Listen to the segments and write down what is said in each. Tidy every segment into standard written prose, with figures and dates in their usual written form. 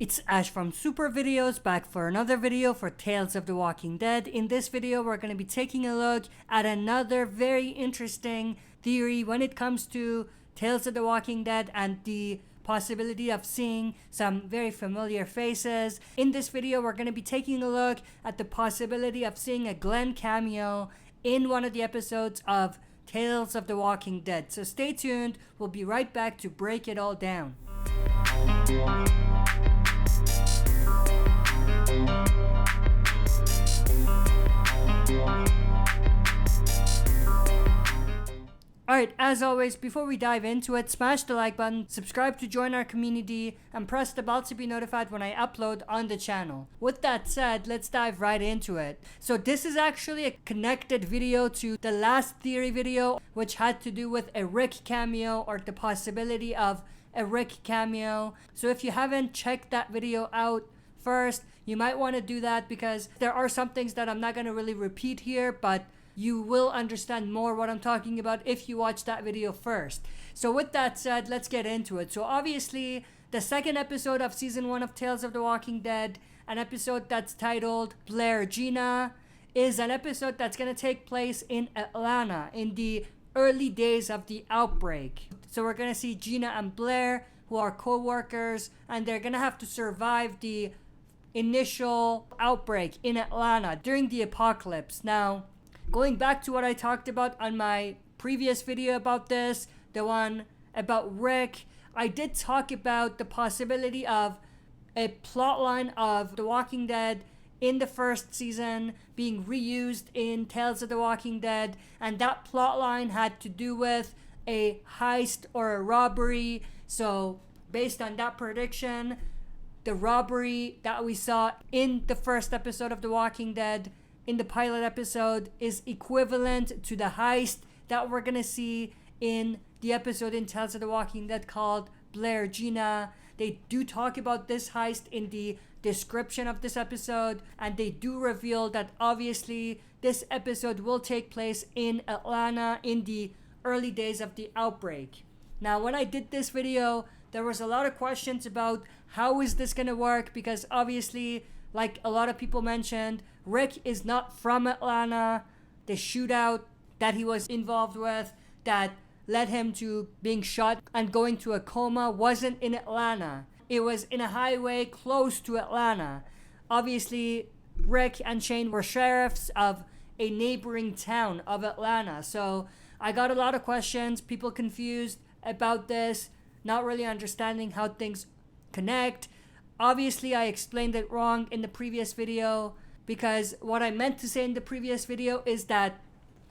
It's Ash from Super Videos, back for another video for Tales of the Walking Dead. In this video, we're going to be taking a look at another very interesting theory when it comes to Tales of the Walking Dead and the possibility of seeing some very familiar faces. In this video, we're going to be taking a look at the possibility of seeing a Glenn cameo in one of the episodes of Tales of the Walking Dead. So stay tuned, we'll be right back to break it all down. Alright, as always, before we dive into it, smash the like button, subscribe to join our community, and press the bell to be notified when I upload on the channel. With that said, let's dive right into it. So this is actually a connected video to the last theory video, which had to do with a Rick cameo or the possibility of a Rick cameo. So if you haven't checked that video out first, you might want to do that because there are some things that I'm not going to really repeat here, but you will understand more what I'm talking about if you watch that video first. So with that said, let's get into it. So obviously, the second episode of season 1 of Tales of the Walking Dead, an episode that's titled Blair Gina, is an episode that's going to take place in Atlanta in the early days of the outbreak. So we're going to see Gina and Blair, who are co-workers, and they're going to have to survive the initial outbreak in Atlanta during the apocalypse. Now, going back to what I talked about on my previous video about this, the one about Rick, I did talk about the possibility of a plotline of The Walking Dead in the first season being reused in Tales of the Walking Dead, and that plotline had to do with a heist or a robbery. So based on that prediction, the robbery that we saw in the first episode of The Walking Dead, in the pilot episode, is equivalent to the heist that we're gonna see in the episode in Tales of the Walking Dead called Blair Gina. They do talk about this heist in the description of this episode, and they do reveal that obviously this episode will take place in Atlanta in the early days of the outbreak. Now, when I did this video, there was a lot of questions about how is this gonna work, because obviously, like a lot of people mentioned, Rick is not from Atlanta. The shootout that he was involved with that led him to being shot and going to a coma wasn't in Atlanta. It was in a highway close to Atlanta. Obviously, Rick and Shane were sheriffs of a neighboring town of Atlanta. So I got a lot of questions, people confused about this, not really understanding how things connect. Obviously, I explained it wrong in the previous video, because what I meant to say in the previous video is that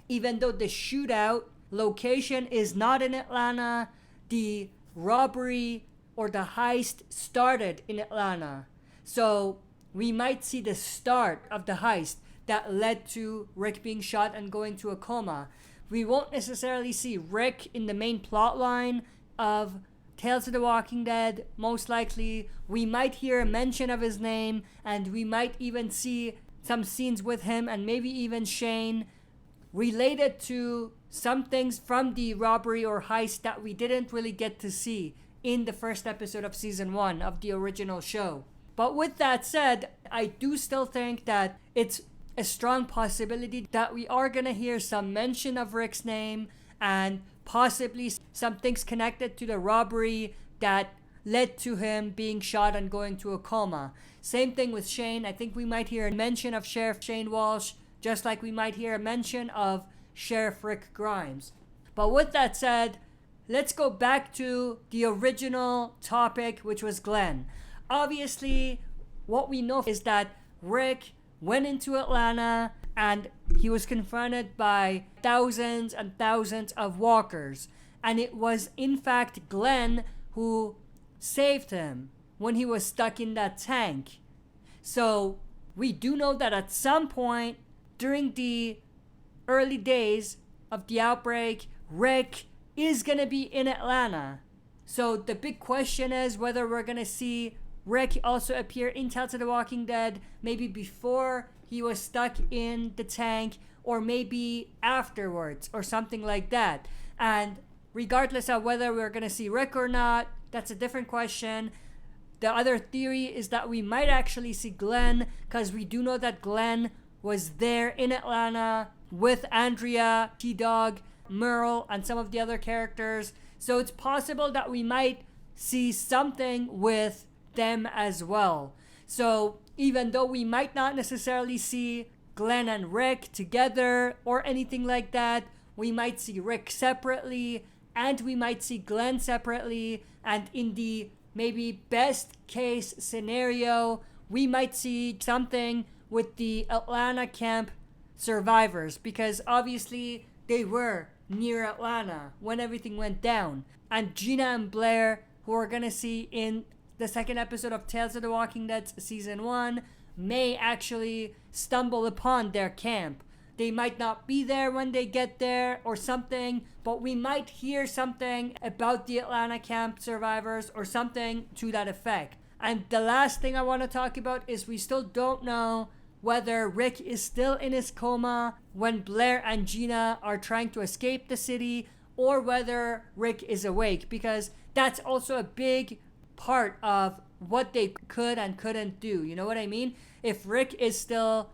even though the shootout location is not in Atlanta, the robbery or the heist started in Atlanta. So we might see the start of the heist that led to Rick being shot and going to a coma. We won't necessarily see Rick in the main plot line of Tales of the Walking Dead. Most likely, we might hear a mention of his name, and we might even see some scenes with him and maybe even Shane related to some things from the robbery or heist that we didn't really get to see in the first episode of season 1 of the original show. But with that said, I do still think that it's a strong possibility that we are gonna hear some mention of Rick's name and possibly some things connected to the robbery that led to him being shot and going to a coma. Same thing with Shane. I think we might hear a mention of Sheriff Shane Walsh, just like we might hear a mention of Sheriff Rick Grimes. But with that said, let's go back to the original topic, which was Glenn. Obviously, what we know is that Rick went into Atlanta and he was confronted by thousands and thousands of walkers. And it was in fact Glenn who saved him when he was stuck in that tank. So we do know that at some point during the early days of the outbreak, Rick is gonna be in Atlanta. So the big question is whether we're gonna see Rick also appear in Tales of the Walking Dead, maybe before he was stuck in the tank, or maybe afterwards, or something like that. And regardless of whether we're gonna see Rick or not, that's a different question. The other theory is that we might actually see Glenn, because we do know that Glenn was there in Atlanta with Andrea, T-Dog, Merle, and some of the other characters. So it's possible that we might see something with them as well. So even though we might not necessarily see Glenn and Rick together or anything like that, we might see Rick separately and we might see Glenn separately, and in the maybe best case scenario, we might see something with the Atlanta camp survivors, because obviously they were near Atlanta when everything went down. And Gina and Blair, who we're gonna see in the second episode of Tales of the Walking Dead season 1, may actually stumble upon their camp. They might not be there when they get there or something, but we might hear something about the Atlanta camp survivors or something to that effect. And the last thing I want to talk about is we still don't know whether Rick is still in his coma when Blair and Gina are trying to escape the city, or whether Rick is awake, because that's also a big part of what they could and couldn't do. You know what I mean? If Rick is still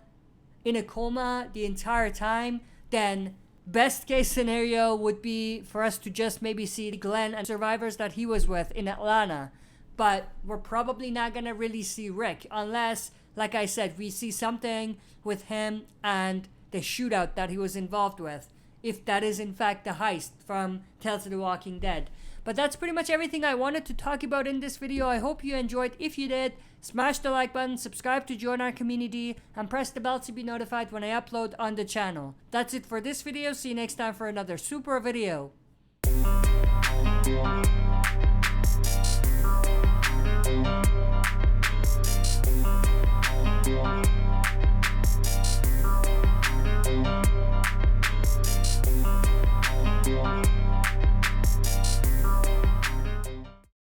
in a coma the entire time, then best case scenario would be for us to just maybe see Glenn and survivors that he was with in Atlanta. But we're probably not gonna really see Rick unless, like I said, we see something with him and the shootout that he was involved with, if that is in fact the heist from Tales of the Walking Dead. But that's pretty much everything I wanted to talk about in this video. I hope you enjoyed. If you did, smash the like button, subscribe to join our community, and press the bell to be notified when I upload on the channel. That's it for this video. See you next time for another super video.